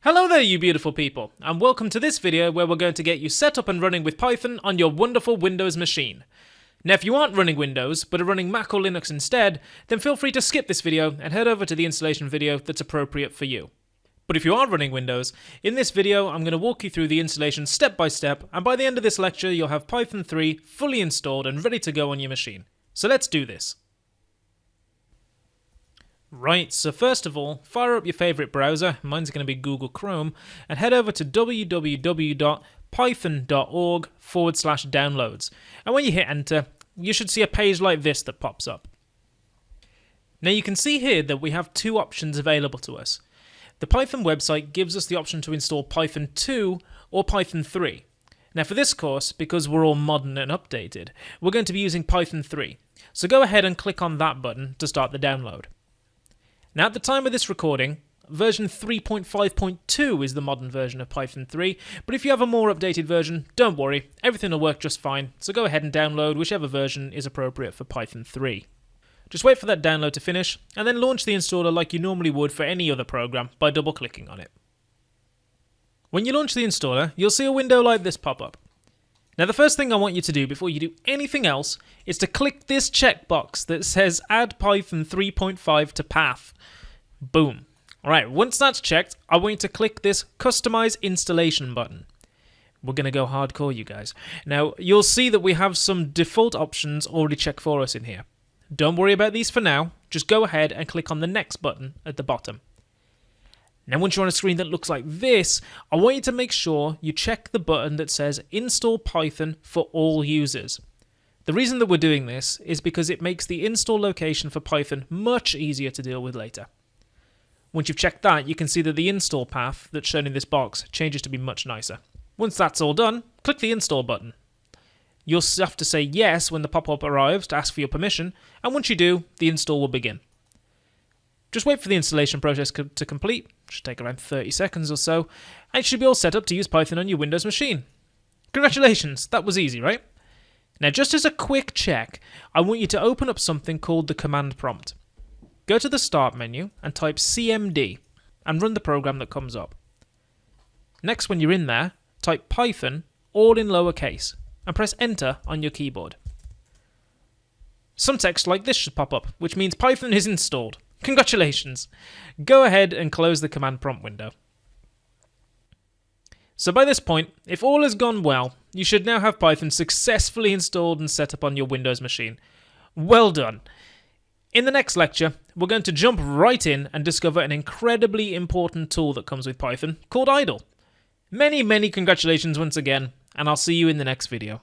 Hello there you beautiful people, and welcome to this video where we're going to get you set up and running with Python on your wonderful Windows machine. Now if you aren't running Windows, but are running Mac or Linux instead, then feel free to skip this video and head over to the installation video that's appropriate for you. But if you are running Windows, in this video I'm going to walk you through the installation step by step, and by the end of this lecture you'll have Python 3 fully installed and ready to go on your machine. So let's do this. Right, so first of all, fire up your favourite browser, mine's going to be Google Chrome, and head over to www.python.org/downloads. And when you hit enter, you should see a page like this that pops up. Now you can see here that we have two options available to us. The Python website gives us the option to install Python 2 or Python 3. Now for this course, because we're all modern and updated, we're going to be using Python 3. So go ahead and click on that button to start the download. Now at the time of this recording, version 3.5.2 is the modern version of Python 3, but if you have a more updated version, don't worry, everything will work just fine, so go ahead and download whichever version is appropriate for Python 3. Just wait for that download to finish, and then launch the installer like you normally would for any other program by double-clicking on it. When you launch the installer, you'll see a window like this pop up. Now the first thing I want you to do before you do anything else is to click this checkbox that says Add Python 3.5 to Path. Boom. Alright, once that's checked, I want you to click this Customize Installation button. We're going to go hardcore, you guys. Now, you'll see that we have some default options already checked for us in here. Don't worry about these for now, just go ahead and click on the Next button at the bottom. Now once you're on a screen that looks like this, I want you to make sure you check the button that says Install Python for all users. The reason that we're doing this is because it makes the install location for Python much easier to deal with later. Once you've checked that, you can see that the install path that's shown in this box changes to be much nicer. Once that's all done, click the Install button. You'll have to say yes when the pop-up arrives to ask for your permission, and once you do, the install will begin. Just wait for the installation process to complete, it should take around 30 seconds or so, and it should be all set up to use Python on your Windows machine. Congratulations, that was easy, right? Now just as a quick check, I want you to open up something called the command prompt. Go to the Start menu and type CMD and run the program that comes up. Next, when you're in there, type Python, all in lowercase, and press Enter on your keyboard. Some text like this should pop up, which means Python is installed. Congratulations! Go ahead and close the command prompt window. So by this point, if all has gone well, you should now have Python successfully installed and set up on your Windows machine. Well done! In the next lecture, we're going to jump right in and discover an incredibly important tool that comes with Python called idle. Many congratulations once again, and I'll see you in the next video.